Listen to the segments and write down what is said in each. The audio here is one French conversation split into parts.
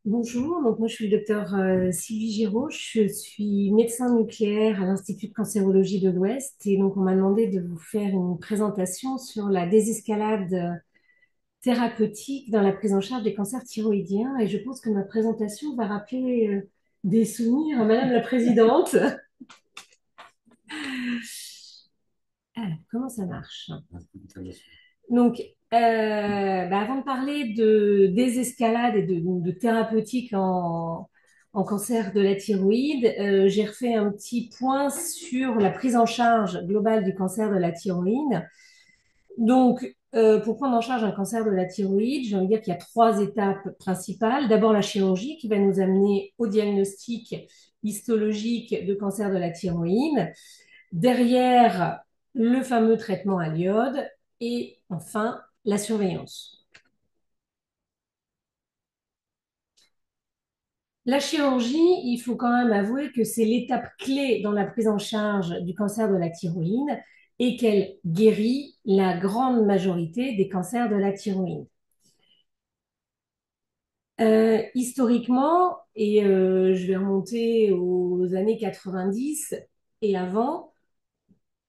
Bonjour, donc moi je suis le docteur Sylvie Giraud, je suis médecin nucléaire à l'Institut de cancérologie de l'Ouest et donc on m'a demandé de vous faire une présentation sur la désescalade thérapeutique dans la prise en charge des cancers thyroïdiens et je pense que ma présentation va rappeler des souvenirs à Madame la Présidente. Alors, comment ça marche? Donc, avant de parler de désescalade et de thérapeutique en cancer de la thyroïde, j'ai refait un petit point sur la prise en charge globale du cancer de la thyroïde. Donc, pour prendre en charge un cancer de la thyroïde, j'ai envie de dire qu'il y a trois étapes principales. D'abord, la chirurgie qui va nous amener au diagnostic histologique de cancer de la thyroïde. Derrière, le fameux traitement à l'iode et enfin la surveillance. La chirurgie, il faut quand même avouer que c'est l'étape clé dans la prise en charge du cancer de la thyroïde et qu'elle guérit la grande majorité des cancers de la thyroïde. Historiquement, et je vais remonter aux années 90 et avant,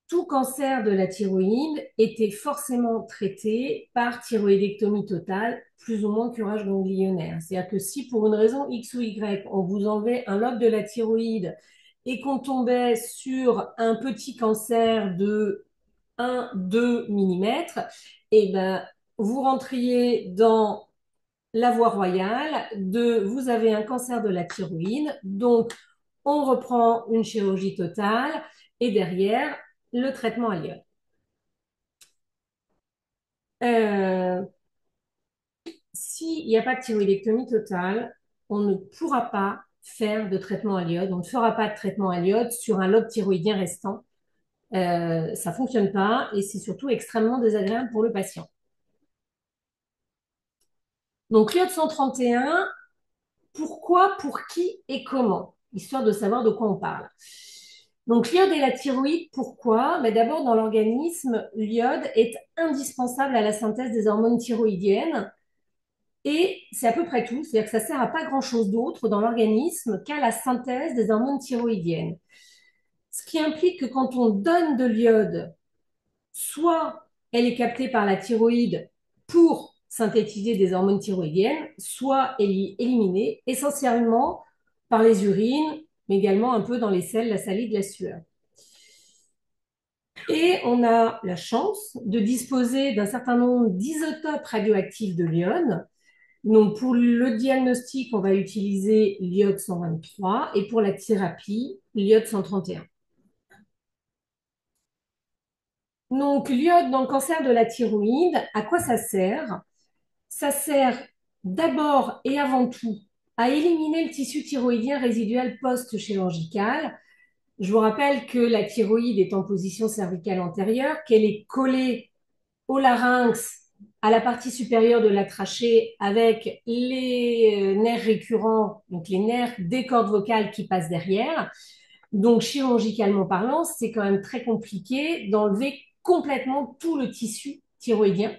tout cancer de la thyroïde était forcément traité par thyroïdectomie totale, plus ou moins curage ganglionnaire. C'est-à-dire que si pour une raison X ou Y, on vous enlevait un lobe de la thyroïde et qu'on tombait sur un petit cancer de 1-2 mm, et ben, vous rentriez dans la voie royale de vous avez un cancer de la thyroïde, donc on reprend une chirurgie totale et derrière le traitement à l'iode. Euh, S'il n'y a pas de thyroïdectomie totale, on ne pourra pas faire de traitement à l'iode, on ne fera pas de traitement à l'iode sur un lobe thyroïdien restant. Ça ne fonctionne pas et c'est surtout extrêmement désagréable pour le patient. Donc l'iode 131, pourquoi, pour qui et comment, histoire de savoir de quoi on parle. Donc l'iode et la thyroïde, pourquoi? Mais d'abord, dans l'organisme, l'iode est indispensable à la synthèse des hormones thyroïdiennes et c'est à peu près tout. C'est-à-dire que ça sert à pas grand-chose d'autre dans l'organisme qu'à la synthèse des hormones thyroïdiennes. Ce qui implique que quand on donne de l'iode, soit elle est captée par la thyroïde pour synthétiser des hormones thyroïdiennes, soit elle est éliminée essentiellement par les urines, mais également un peu dans les selles, la salive, la sueur. Et on a la chance de disposer d'un certain nombre d'isotopes radioactifs de l'iode. Donc, pour le diagnostic, on va utiliser l'iode 123 et pour la thérapie, l'iode 131. Donc, l'iode dans le cancer de la thyroïde, à quoi ça sert? Ça sert d'abord et avant tout à éliminer le tissu thyroïdien résiduel post-chirurgical. Je vous rappelle que la thyroïde est en position cervicale antérieure, qu'elle est collée au larynx, à la partie supérieure de la trachée, avec les nerfs récurrents, donc les nerfs des cordes vocales qui passent derrière. Donc, chirurgicalement parlant, c'est quand même très compliqué d'enlever complètement tout le tissu thyroïdien.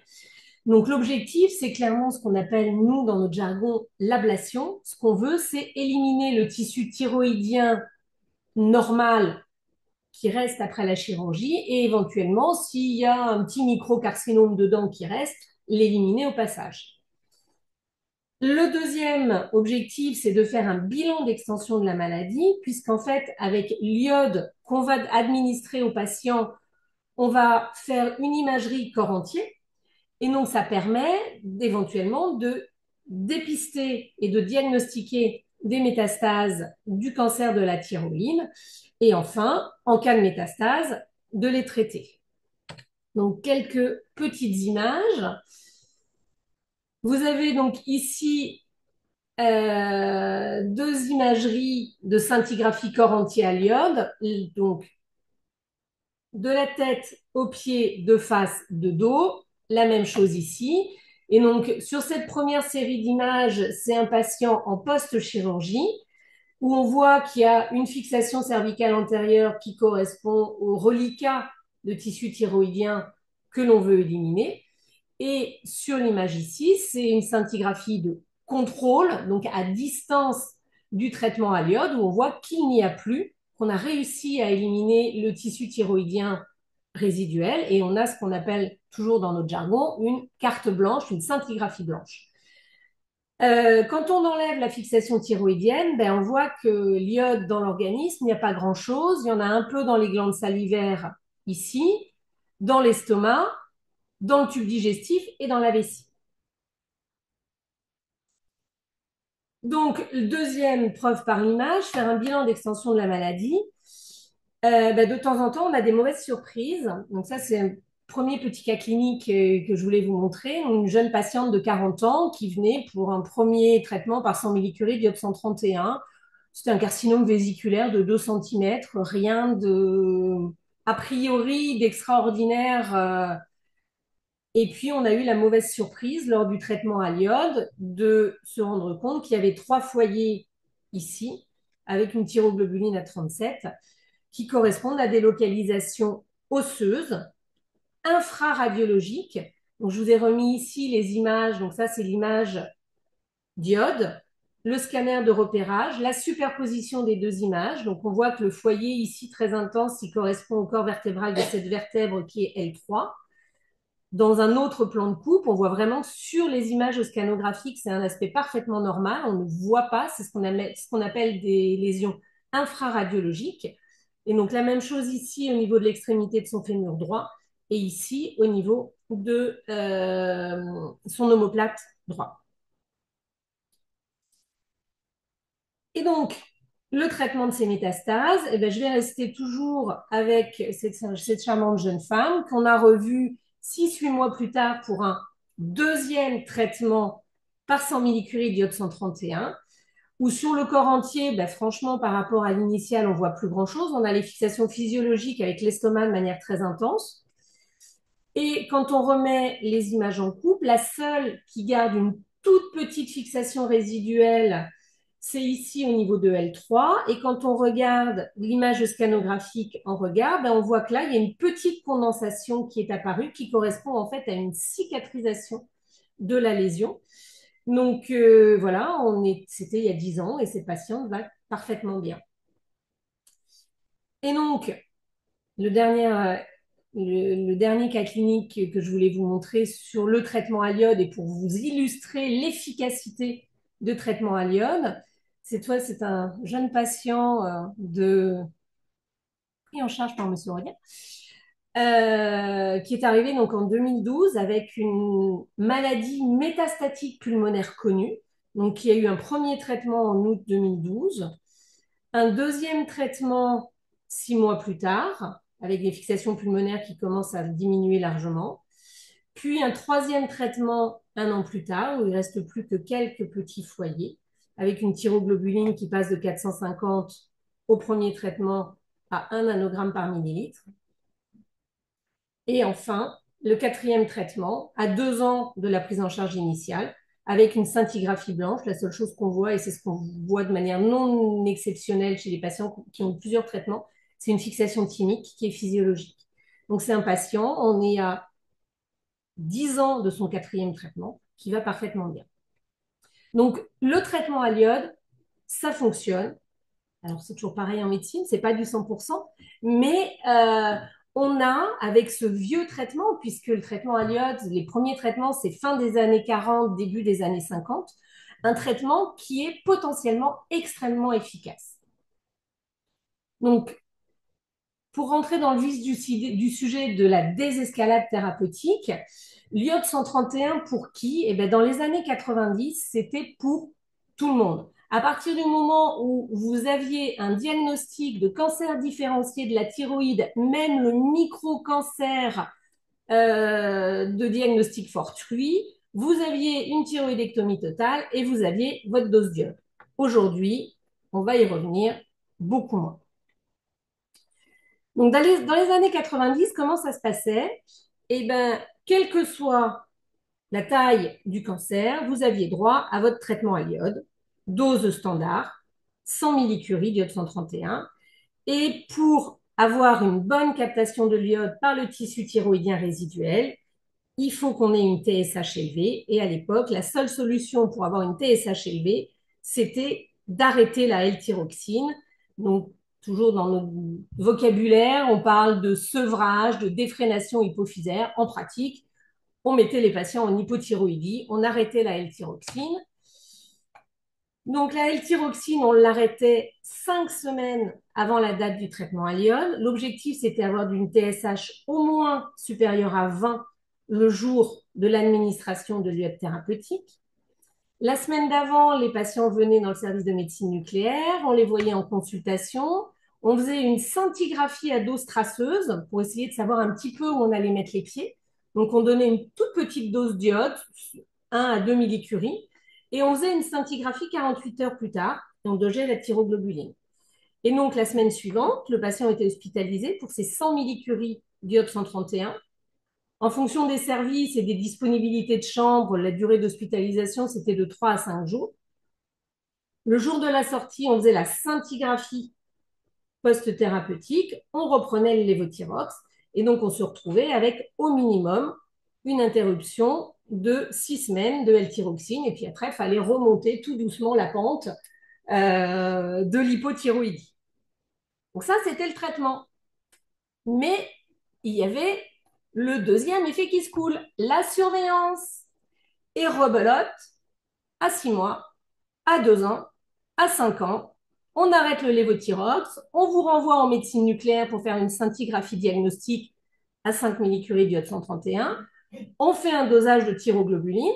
Donc, l'objectif, c'est clairement ce qu'on appelle, nous, dans notre jargon, l'ablation. Ce qu'on veut, c'est éliminer le tissu thyroïdien normal qui reste après la chirurgie et éventuellement, s'il y a un petit microcarcinome dedans qui reste, l'éliminer au passage. Le deuxième objectif, c'est de faire un bilan d'extension de la maladie, puisqu'en fait, avec l'iode qu'on va administrer au patient, on va faire une imagerie corps entier. Et donc, ça permet d'éventuellement de dépister et de diagnostiquer des métastases du cancer de la thyroïde. Et enfin, en cas de métastase, de les traiter. Donc, quelques petites images. Vous avez donc ici deux imageries de scintigraphie corps entier à l'iode. Donc, de la tête aux pieds, de face, de dos. La même chose ici. Et donc, sur cette première série d'images, c'est un patient en post-chirurgie où on voit qu'il y a une fixation cervicale antérieure qui correspond au reliquat de tissu thyroïdien que l'on veut éliminer. Et sur l'image ici, c'est une scintigraphie de contrôle, donc à distance du traitement à l'iode, où on voit qu'il n'y a plus, qu'on a réussi à éliminer le tissu thyroïdien résiduel et on a ce qu'on appelle toujours dans notre jargon une carte blanche, une scintigraphie blanche. Quand on enlève la fixation thyroïdienne, ben, on voit que l'iode dans l'organisme, il n'y a pas grand-chose. Il y en a un peu dans les glandes salivaires ici, dans l'estomac, dans le tube digestif et dans la vessie. Donc, deuxième preuve par l'image, faire un bilan d'extension de la maladie. Ben, de temps en temps, on a des mauvaises surprises. Donc ça, c'est un premier petit cas clinique que je voulais vous montrer. Une jeune patiente de 40 ans qui venait pour un premier traitement par 100 millicuries d'iode 131. C'était un carcinome vésiculaire de 2 cm, rien de, a priori, d'extraordinaire. Et puis, on a eu la mauvaise surprise lors du traitement à l'iode de se rendre compte qu'il y avait 3 foyers ici, avec une thyroglobuline à 37, qui correspondent à des localisations osseuses, infraradiologiques. Donc, je vous ai remis ici les images. Donc, ça, c'est l'image d'iode, le scanner de repérage, la superposition des deux images. Donc, on voit que le foyer ici très intense, il correspond au corps vertébral de cette vertèbre qui est L3. Dans un autre plan de coupe, on voit vraiment sur les images scanographiques, c'est un aspect parfaitement normal. On ne voit pas, c'est ce qu'on appelle des lésions infraradiologiques. Et donc, la même chose ici au niveau de l'extrémité de son fémur droit et ici au niveau de son omoplate droit. Et donc, le traitement de ces métastases, eh ben, je vais rester toujours avec cette charmante jeune femme qu'on a revue 6-8 mois plus tard pour un deuxième traitement par 100 millicuries d'iode 131, où sur le corps entier, ben, franchement, par rapport à l'initial, on voit plus grand-chose. On a les fixations physiologiques avec l'estomac de manière très intense. Et quand on remet les images en couple, la seule qui garde une toute petite fixation résiduelle, c'est ici au niveau de L3. Et quand on regarde l'image scanographique en regard, ben on voit que là, il y a une petite condensation qui est apparue, qui correspond en fait à une cicatrisation de la lésion. Donc voilà, c'était il y a 10 ans et cette patiente va parfaitement bien. Et donc, le dernier, le dernier cas clinique que je voulais vous montrer sur le traitement à l'iode et pour vous illustrer l'efficacité de traitement à l'iode, c'est un jeune patient pris en charge par M. Rodien, qui est arrivé donc en 2012 avec une maladie métastatique pulmonaire connue, donc qui a eu un premier traitement en août 2012, un deuxième traitement 6 mois plus tard, avec des fixations pulmonaires qui commencent à diminuer largement, puis un troisième traitement 1 an plus tard, où il ne reste plus que quelques petits foyers, avec une thyroglobuline qui passe de 450 au premier traitement à 1 nanogramme par millilitre. Et enfin, le quatrième traitement, à 2 ans de la prise en charge initiale, avec une scintigraphie blanche. La seule chose qu'on voit, et c'est ce qu'on voit de manière non exceptionnelle chez les patients qui ont plusieurs traitements, c'est une fixation thymique qui est physiologique. Donc c'est un patient, on est à 10 ans de son quatrième traitement, qui va parfaitement bien. Donc le traitement à l'iode, ça fonctionne. Alors, c'est toujours pareil en médecine, c'est pas du 100%, mais on a, avec ce vieux traitement, puisque le traitement à l'iode, les premiers traitements, c'est fin des années 40, début des années 50, un traitement qui est potentiellement extrêmement efficace. Donc, pour rentrer dans le vif du sujet de la désescalade thérapeutique, l'iode 131 pour qui? Eh bien, dans les années 90, c'était pour tout le monde. À partir du moment où vous aviez un diagnostic de cancer différencié de la thyroïde, même le micro-cancer de diagnostic fortuit, vous aviez une thyroïdectomie totale et vous aviez votre dose d'iode. Aujourd'hui, on va y revenir beaucoup moins. Donc, dans les années 90, comment ça se passait? Eh bien, quelle que soit la taille du cancer, vous aviez droit à votre traitement à l'iode, dose standard, 100 millicuries d'iode 131. Et pour avoir une bonne captation de l'iode par le tissu thyroïdien résiduel, il faut qu'on ait une TSH élevée. Et à l'époque, la seule solution pour avoir une TSH élevée, c'était d'arrêter la L-tyroxine. Donc, toujours dans notre vocabulaire, on parle de sevrage, de défrénation hypophysaire. En pratique, on mettait les patients en hypothyroïdie, on arrêtait la L-tyroxine. Donc la L-tyroxine, on l'arrêtait 5 semaines avant la date du traitement à l'iode. L'objectif, c'était d'avoir une TSH au moins supérieure à 20 le jour de l'administration de l'iode thérapeutique. La semaine d'avant, les patients venaient dans le service de médecine nucléaire, on les voyait en consultation, on faisait une scintigraphie à dose traceuse pour essayer de savoir un petit peu où on allait mettre les pieds. Donc on donnait une toute petite dose d'iode, 1 à 2 millicuries, et on faisait une scintigraphie 48 heures plus tard, et on dogeait la thyroglobuline. Et donc la semaine suivante, le patient était hospitalisé pour ses 100 millicuries d'iode 131. En fonction des services et des disponibilités de chambre, la durée d'hospitalisation, c'était de 3 à 5 jours. Le jour de la sortie, on faisait la scintigraphie post-thérapeutique, on reprenait le lévothyrox, et donc on se retrouvait avec au minimum une interruption de 6 semaines de L-thyroxine, et puis après, il fallait remonter tout doucement la pente de l'hypothyroïdie. Donc ça, c'était le traitement. Mais il y avait le deuxième effet qui se coule, la surveillance. Et rebelote, à 6 mois, à 2 ans, à 5 ans, on arrête le lévothyrox, on vous renvoie en médecine nucléaire pour faire une scintigraphie diagnostique à 5 millicuries d'iode 131, on fait un dosage de thyroglobuline,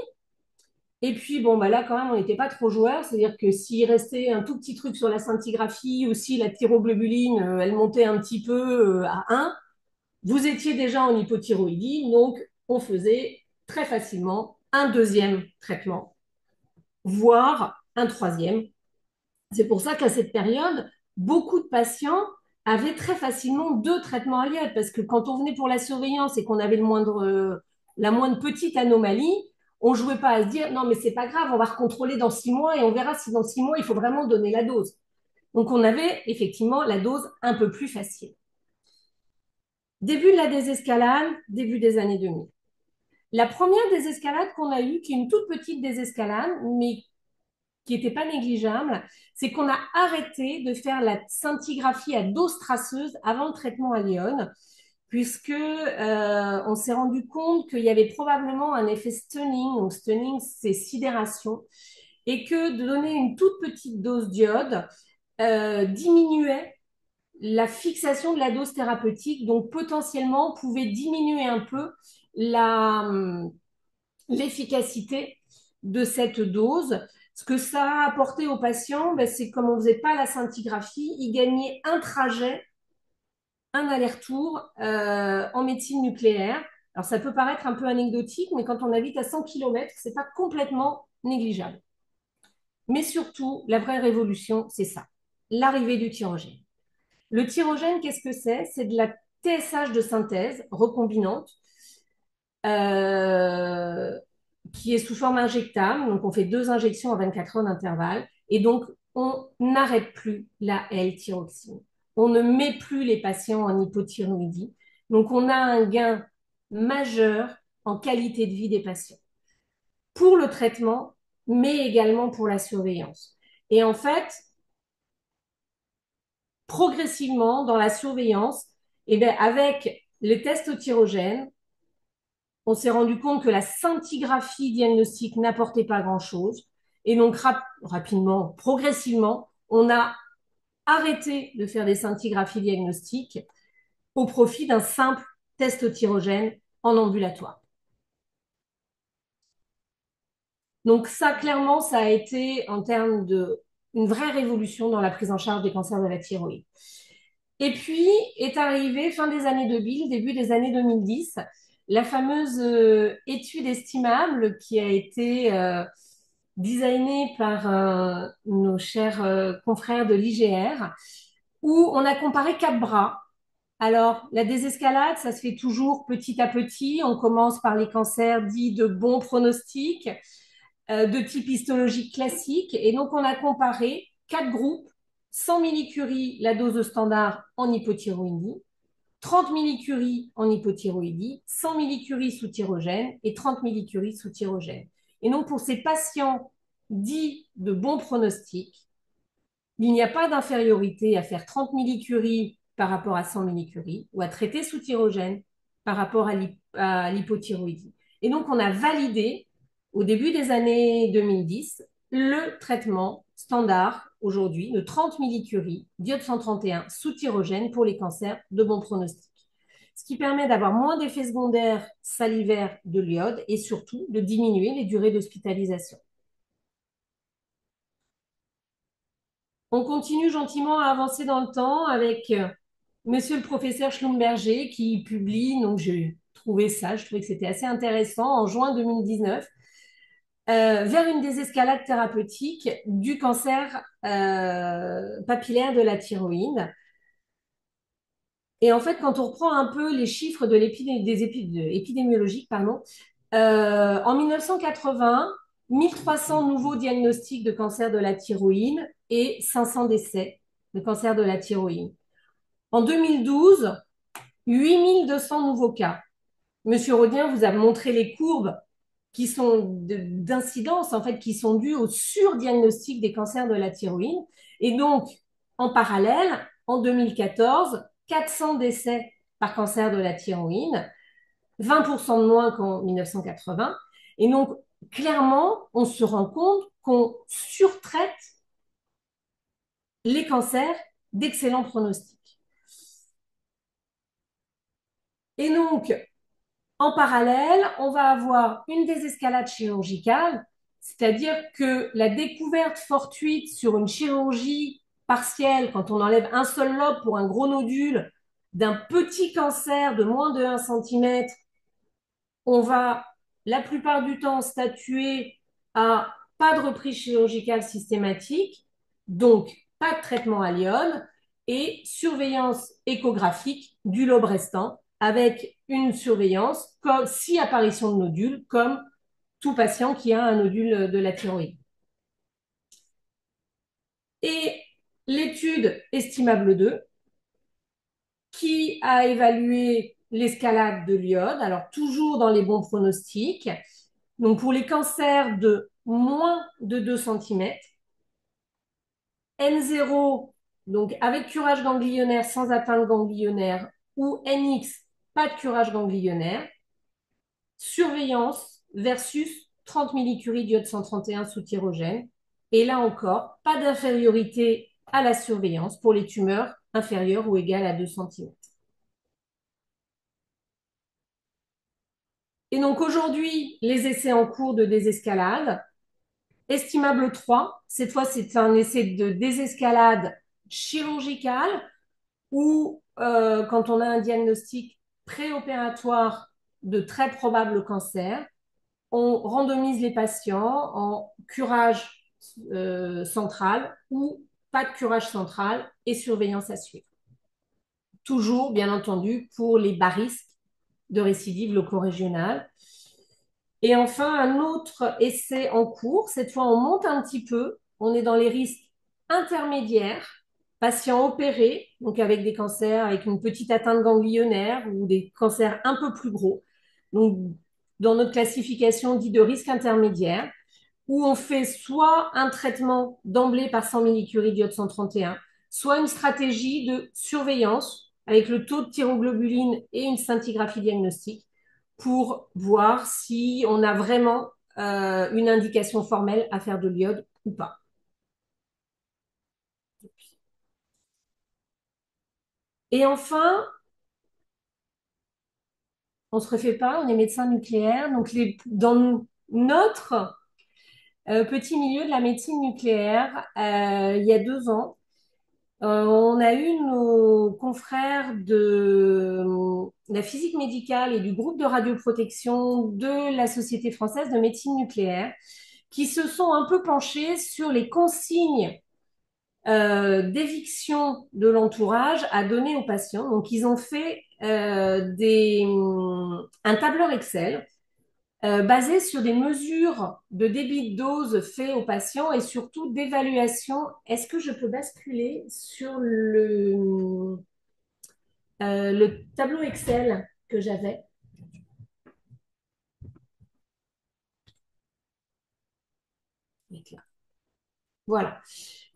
et puis bon, bah là quand même on n'était pas trop joueurs, c'est-à-dire que s'il restait un tout petit truc sur la scintigraphie ou si la thyroglobuline, elle montait un petit peu à 1, vous étiez déjà en hypothyroïdie, donc on faisait très facilement un deuxième traitement, voire un troisième. C'est pour ça qu'à cette période, beaucoup de patients avaient très facilement 2 traitements à l'iode, parce que quand on venait pour la surveillance et qu'on avait la moindre petite anomalie, on ne jouait pas à se dire non mais c'est pas grave, on va recontrôler dans 6 mois et on verra si dans 6 mois il faut vraiment donner la dose. Donc on avait effectivement la dose un peu plus facile. Début de la désescalade, début des années 2000. La première désescalade qu'on a eue, qui est une toute petite désescalade, mais qui n'était pas négligeable, c'est qu'on a arrêté de faire la scintigraphie à dose traceuse avant le traitement à l'iode, puisque on s'est rendu compte qu'il y avait probablement un effet stunning. Donc stunning, c'est sidération, et que de donner une toute petite dose d'iode diminuait la fixation de la dose thérapeutique, donc potentiellement pouvait diminuer un peu l'efficacité de cette dose. Ce que ça a apporté aux patients, ben, c'est comme on ne faisait pas la scintigraphie, ils gagnaient un trajet, un aller-retour en médecine nucléaire. Alors ça peut paraître un peu anecdotique, mais quand on habite à 100 km, ce n'est pas complètement négligeable. Mais surtout, la vraie révolution, c'est ça, l'arrivée du thyrogène. Le thyrogène, qu'est-ce que c'est? C'est de la TSH de synthèse recombinante euh, qui est sous forme injectable. Donc, on fait 2 injections à 24 heures d'intervalle. Et donc, on n'arrête plus la L-thyroxine. On ne met plus les patients en hypothyroïdie. Donc, on a un gain majeur en qualité de vie des patients pour le traitement, mais également pour la surveillance. Et en fait, progressivement, dans la surveillance, et bien, avec les tests au thyrogène, on s'est rendu compte que la scintigraphie diagnostique n'apportait pas grand-chose. Et donc, rapidement, progressivement, on a arrêté de faire des scintigraphies diagnostiques au profit d'un simple test au thyrogène en ambulatoire. Donc ça, clairement, ça a été en termes de une vraie révolution dans la prise en charge des cancers de la thyroïde. Et puis est arrivée fin des années 2000, début des années 2010, la fameuse étude estimable qui a été designée par nos chers confrères de l'IGR, où on a comparé 4 bras. Alors, la désescalade, ça se fait toujours petit à petit. On commence par les cancers dits de bon pronostic, de type histologique classique. Et donc, on a comparé 4 groupes, 100 millicuries, la dose standard en hypothyroïdie, 30 millicuries en hypothyroïdie, 100 millicuries sous thyroxène et 30 millicuries sous thyroxène. Et donc, pour ces patients dits de bon pronostic, il n'y a pas d'infériorité à faire 30 millicuries par rapport à 100 millicuries ou à traiter sous thyroxène par rapport à l'hypothyroïdie. Et donc, on a validé au début des années 2010 le traitement standard aujourd'hui de 30 millicuries d'iode 131 sous thyroxène pour les cancers de bon pronostic. Ce qui permet d'avoir moins d'effets secondaires salivaires de l'iode et surtout de diminuer les durées d'hospitalisation. On continue gentiment à avancer dans le temps avec monsieur le professeur Schlumberger qui publie, donc j'ai trouvé ça, je trouvais que c'était assez intéressant, en juin 2019, vers une désescalade thérapeutique du cancer papillaire de la thyroïde. Et en fait, quand on reprend un peu les chiffres de épidémiologiques, en 1980, 1300 nouveaux diagnostics de cancer de la thyroïde et 500 décès de cancer de la thyroïde. En 2012, 8200 nouveaux cas. Monsieur Rodien vous a montré les courbes qui sont d'incidence, en fait, qui sont dues au surdiagnostic des cancers de la thyroïde. Et donc, en parallèle, en 2014, 400 décès par cancer de la thyroïde, 20% de moins qu'en 1980. Et donc, clairement, on se rend compte qu'on surtraite les cancers d'excellents pronostics. Et donc, en parallèle, on va avoir une désescalade chirurgicale, c'est-à-dire que la découverte fortuite sur une chirurgie partielle, quand on enlève un seul lobe pour un gros nodule, d'un petit cancer de moins de 1 centimètre, on va la plupart du temps statuer à pas de reprise chirurgicale systématique, donc pas de traitement à l'iode et surveillance échographique du lobe restant avec une surveillance comme si apparition de nodules comme tout patient qui a un nodule de la thyroïde. Et l'étude estimable 2 qui a évalué l'escalade de l'iode, alors toujours dans les bons pronostics, donc pour les cancers de moins de 2 centimètres, N0, donc avec curage ganglionnaire sans atteinte ganglionnaire, ou NX, pas de curage ganglionnaire, surveillance versus 30 millicuries d'iode 131 sous thyroxène. Et là encore, pas d'infériorité à la surveillance pour les tumeurs inférieures ou égales à 2 centimètres. Et donc aujourd'hui, les essais en cours de désescalade, estimable 3, cette fois c'est un essai de désescalade chirurgicale où quand on a un diagnostic préopératoire de très probable cancer, on randomise les patients en curage central ou pas de curage central et surveillance à suivre. Toujours, bien entendu, pour les bas risques de récidive loco-régionale. Et enfin, un autre essai en cours. Cette fois, on monte un petit peu. On est dans les risques intermédiaires, patients opérés, donc avec des cancers avec une petite atteinte ganglionnaire ou des cancers un peu plus gros. Donc, dans notre classification dit de risque intermédiaire, où on fait soit un traitement d'emblée par 100 millicuries d'iode 131, soit une stratégie de surveillance avec le taux de thyroglobuline et une scintigraphie diagnostique pour voir si on a vraiment une indication formelle à faire de l'iode ou pas. Et enfin, on ne se refait pas, on est médecin nucléaire. Donc, dans notre petit milieu de la médecine nucléaire, il y a 2 ans, on a eu nos confrères de la physique médicale et du groupe de radioprotection de la Société française de médecine nucléaire qui se sont un peu penchés sur les consignes d'éviction de l'entourage à donner aux patients. Donc, ils ont fait un tableur Excel basé sur des mesures de débit de dose fait aux patients et surtout d'évaluation. Est-ce que je peux basculer sur le tableau Excel que j'avais. Voilà.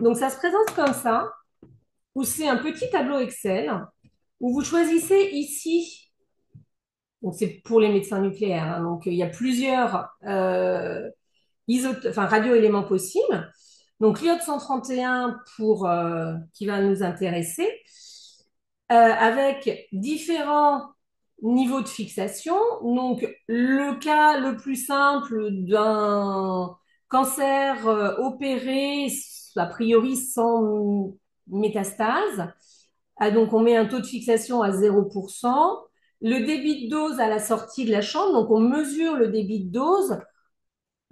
Donc, ça se présente comme ça, où c'est un petit tableau Excel, où vous choisissez ici, donc c'est pour les médecins nucléaires, hein, donc il y a plusieurs radioéléments possibles. Donc, l'iode 131 qui va nous intéresser, avec différents niveaux de fixation. Donc, le cas le plus simple d'un cancer opéré, a priori sans métastase. Donc, on met un taux de fixation à 0%. Le débit de dose à la sortie de la chambre, donc on mesure le débit de dose.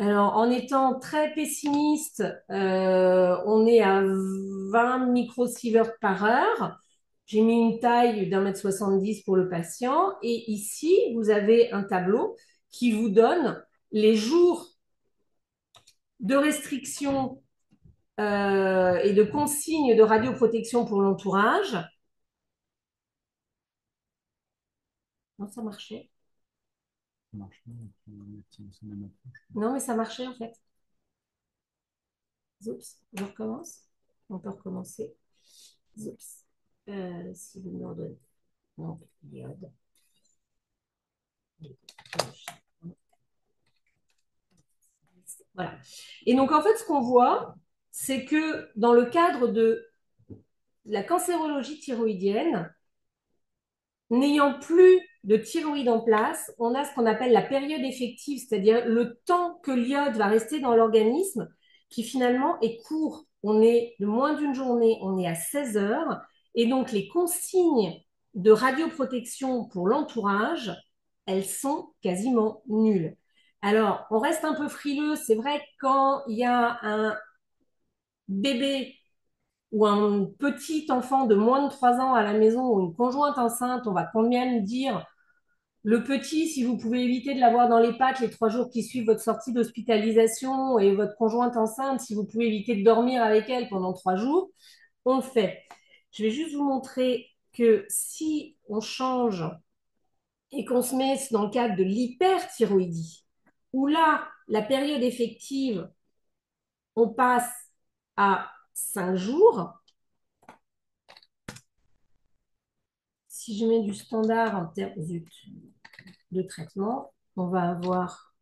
Alors, en étant très pessimiste, on est à 20 microsieverts par heure. J'ai mis une taille d'1,70 m pour le patient. Et ici, vous avez un tableau qui vous donne les jours de restriction et de consignes de radioprotection pour l'entourage. Non, ça marchait. Ça marche pas, c'est même après. Non, mais ça marchait en fait. Oups, je recommence. On peut recommencer. Oups. Si vous me redonnez. Donc, iode. Voilà. Et donc, en fait, ce qu'on voit, c'est que dans le cadre de la cancérologie thyroïdienne, n'ayant plus de thyroïde en place, on a ce qu'on appelle la période effective, c'est-à-dire le temps que l'iode va rester dans l'organisme, qui finalement est court. On est de moins d'une journée, on est à 16 heures. Et donc, les consignes de radioprotection pour l'entourage, elles sont quasiment nulles. Alors, on reste un peu frileux. C'est vrai que quand il y a un bébé ou un petit enfant de moins de 3 ans à la maison ou une conjointe enceinte, on va quand même dire le petit, si vous pouvez éviter de l'avoir dans les pattes les 3 jours qui suivent votre sortie d'hospitalisation et votre conjointe enceinte, si vous pouvez éviter de dormir avec elle pendant 3 jours, on le fait. Je vais juste vous montrer que si on change et qu'on se met dans le cadre de l'hyperthyroïdie, où là, la période effective, on passe à 5 jours. Si je mets du standard en termes de traitement, on va avoir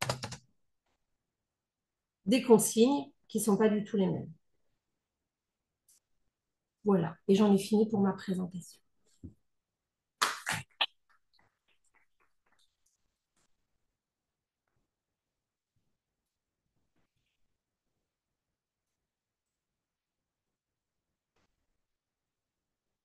des consignes qui ne sont pas du tout les mêmes. Voilà, et j'en ai fini pour ma présentation.